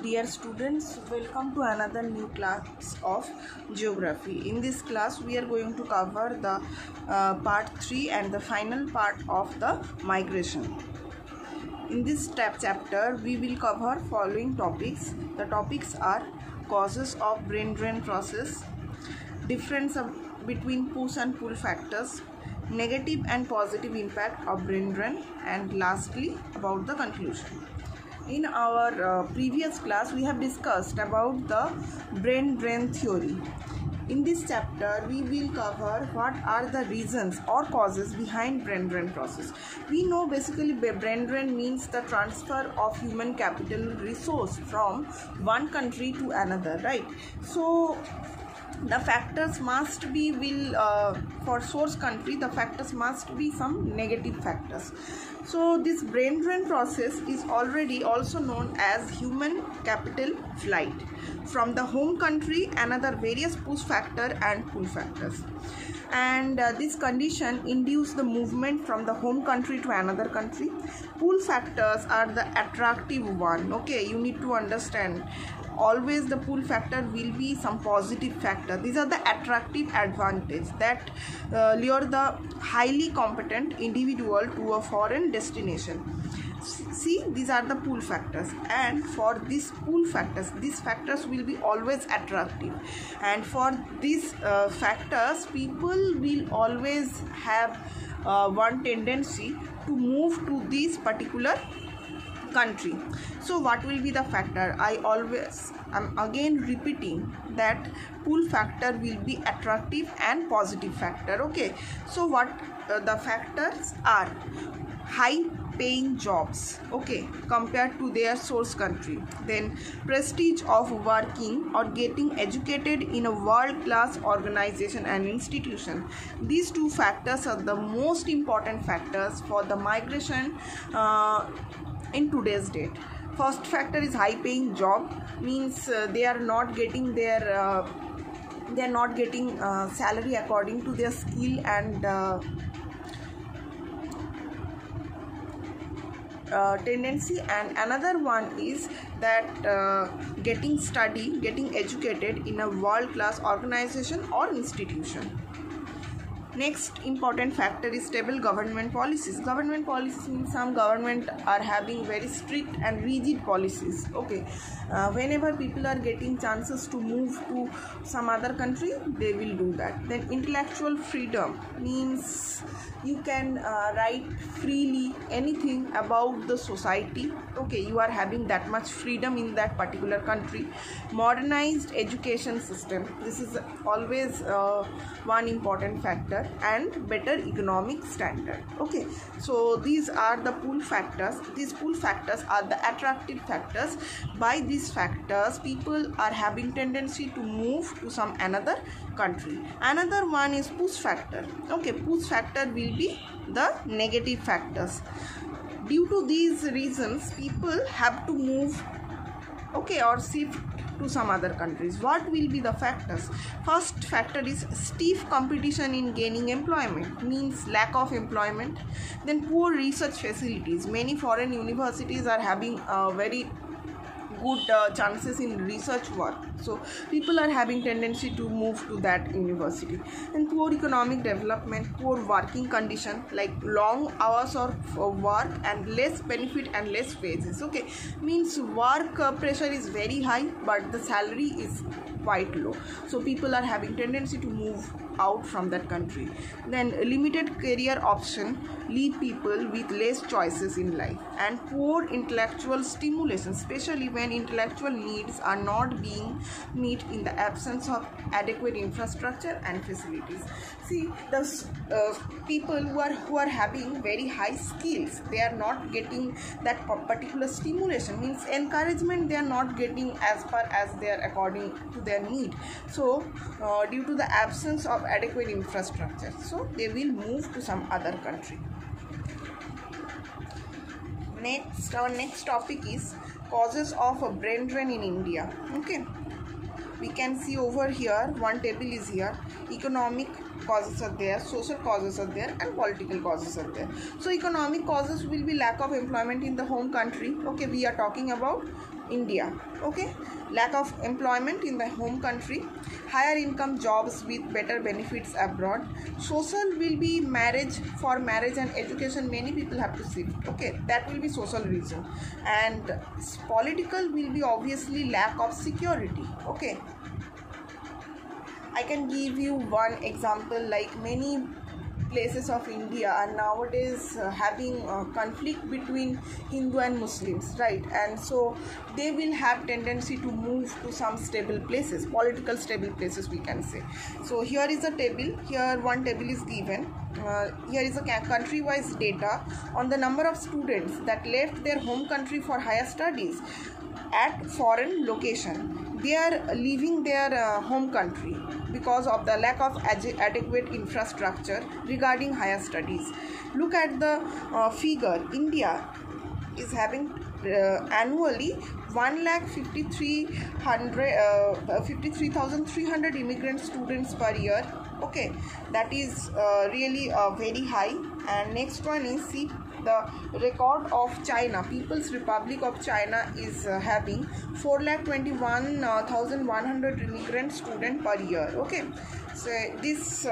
Dear students, welcome to another new class of geography. In this class, we are going to cover the part 3 and the final part of the migration. In this chapter, we will cover following topics. The topics are causes of brain-drain process, difference between push and pull factors, negative and positive impact of brain drain, and lastly about the conclusion. In our previous class, we have discussed about the brain drain theory. In this chapter, we will cover what are the reasons or causes behind brain drain process. We know basically brain drain means the transfer of human capital resource from one country to another, right? So the factors must be for source country, the factors must be some negative factors. So this brain drain process is already also known as human capital flight from the home country, another various push factor and pull factors. And this condition induce the movement from the home country to another country. Pull factors are the attractive one. Okay, you need to understand, always the pull factor will be some positive factor. These are the attractive advantage that lure the highly competent individual to a foreign destination. See, these are the pull factors, and for these pull factors, these factors will be always attractive, and for these factors, people will always have one tendency to move to this particular country. So what will be the factor? I'm again repeating that pull factor will be attractive and positive factor. Okay, so what the factors are: high paying jobs, okay, compared to their source country, then prestige of working or getting educated in a world-class organization and institution. These two factors are the most important factors for the migration in today's date. First factor is high paying job, means they are not getting their salary according to their skill and tendency. And another one is that getting educated in a world-class organization or institution. Next important factor is stable government policies. Government policies means some government are having very strict and rigid policies. Okay, whenever people are getting chances to move to some other country, they will do that. Then intellectual freedom means you can write freely anything about the society. Okay, you are having that much freedom in that particular country. Modernized education system, this is always one important factor, and better economic standard. Okay, so these are the pull factors. These pull factors are the attractive factors. By these factors, people are having tendency to move to some another country. Another one is push factor. Okay, push factor will be the negative factors. Due to these reasons, people have to move, okay, or shift to some other countries. What will be the factors? First factor is stiff competition in gaining employment, means lack of employment. Then poor research facilities. Many foreign universities are having very good chances in research work, so people are having tendency to move to that university. And poor economic development, poor working condition, like long hours of work and less benefit and less wages. Okay, means work pressure is very high but the salary is quite low, so people are having tendency to move out from that country. Then limited career option leave people with less choices in life. And poor intellectual stimulation, especially when intellectual needs are not being met in the absence of adequate infrastructure and facilities. See, the people who are having very high skills, they are not getting that particular stimulation, means encouragement they are not getting as far as they are according to their need. So due to the absence of adequate infrastructure, so they will move to some other country. Next, our next topic is causes of a brain drain in India. Okay, we can see over here, one table is here: economic, causes are there, social causes are there, and political causes are there. So economic causes will be lack of employment in the home country. Okay, we are talking about India. Okay, lack of employment in the home country, higher income jobs with better benefits abroad. Social will be marriage. For marriage and education, many people have to shift. Okay, that will be social reason. And political will be obviously lack of security. Okay, I can give you one example. Like many places of India are nowadays having conflict between Hindu and Muslims, right? And so they will have tendency to move to some stable places, political stable places, we can say. So here is a table. Here one table is given. Here is a country-wise data on the number of students that left their home country for higher studies at foreign location. They are leaving their home country because of the lack of adequate infrastructure regarding higher studies. Look at the figure. India is having annually 1,53,300 immigrant students per year. Okay, that is really very high. And next one is, see, the record of China, People's Republic of China is having 4,21,100 immigrant student per year. Okay, so this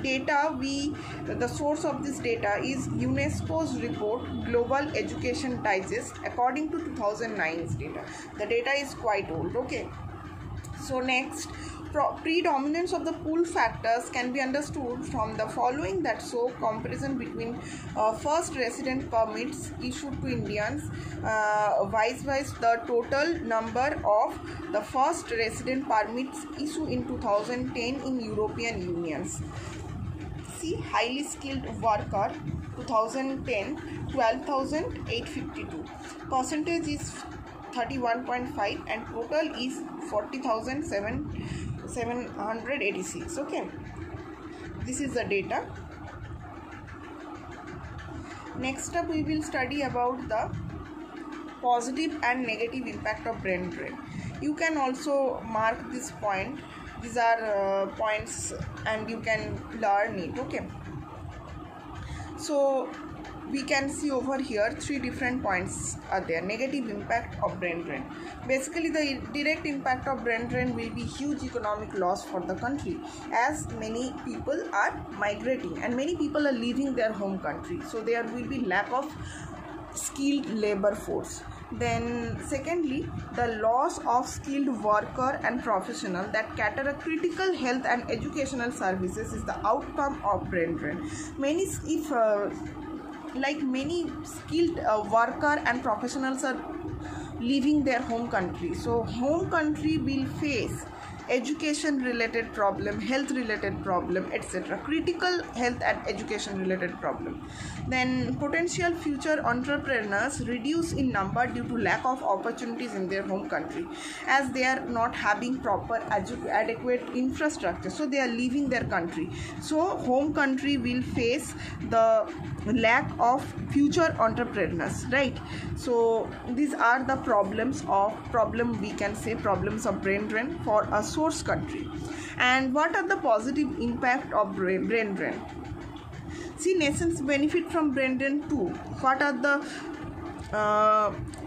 data, the source of this data is UNESCO's report Global Education Digest according to 2009's data. The data is quite old. Okay, so next, predominance of the pull factors can be understood from the following that show comparison between first resident permits issued to Indians vice the total number of the first resident permits issued in 2010 in European Unions. See, highly skilled worker 2010 12,852, percentage is 31.5 and total is 40,786. Okay, this is the data. Next up, we will study about the positive and negative impact of brain drain. You can also mark this point. These are points and you can learn it. Okay, so we can see over here 3 different points are there. Negative impact of brain drain. Basically, the direct impact of brain drain will be huge economic loss for the country, as many people are migrating and many people are leaving their home country. So there will be lack of skilled labor force. Then secondly, the loss of skilled worker and professional that cater a critical health and educational services is the outcome of brain drain. Many skilled worker and professionals are leaving their home country. So home country will face education related problem, health related problem, etc. Critical health and education related problem. Then potential future entrepreneurs reduce in number due to lack of opportunities in their home country, as they are not having proper adequate infrastructure. So they are leaving their country. So home country will face the lack of future entrepreneurs, right? So these are the problems of brain drain for a source country. And what are the positive impact of brain drain? See, nations benefit from brain drain too. What are the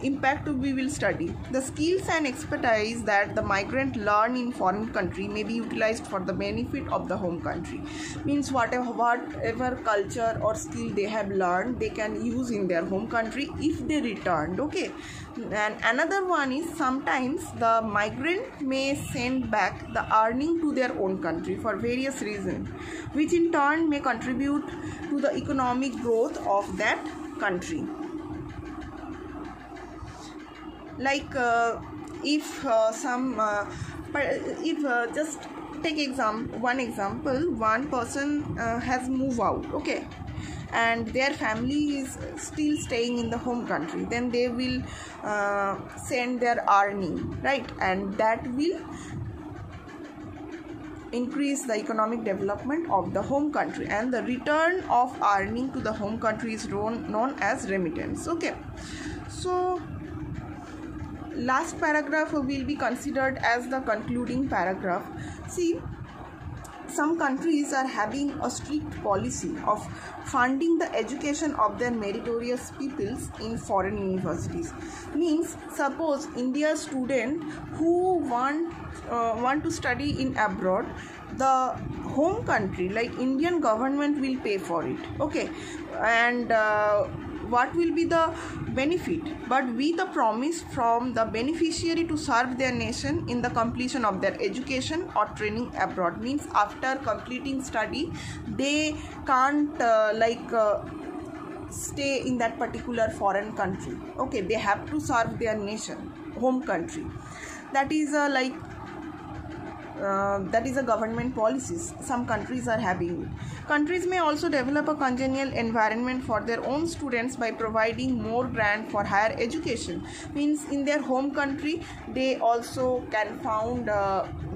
impact we will study? The skills and expertise that the migrant learn in foreign country may be utilized for the benefit of the home country. Means whatever culture or skill they have learned, they can use in their home country if they returned. Okay, and another one is, sometimes the migrant may send back the earning to their own country for various reasons, which in turn may contribute to the economic growth of that country. Like just take one example, one person has moved out, okay, and their family is still staying in the home country, then they will send their earning, right, and that will increase the economic development of the home country, and the return of earning to the home country is known as remittance. Okay, so last paragraph will be considered as the concluding paragraph. See, some countries are having a strict policy of funding the education of their meritorious peoples in foreign universities. Means suppose India student who want to study in abroad, the home country like Indian government will pay for it, okay, and what will be the benefit, but with the promise from the beneficiary to serve their nation in the completion of their education or training abroad. Means after completing study they can't stay in that particular foreign country, okay, they have to serve their nation, home country. That is a government policies some countries are having it. Countries may also develop a congenial environment for their own students by providing more grant for higher education. Means in their home country they also can found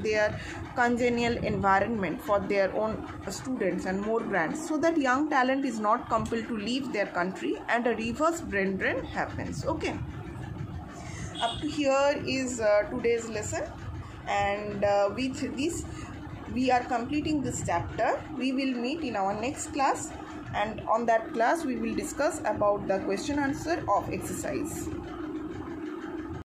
their congenial environment for their own students and more grants, so that young talent is not compelled to leave their country and a reverse brain drain happens. Okay, up to here is today's lesson, and with this we are completing this chapter. We will meet in our next class, and on that class we will discuss about the question answer of exercise.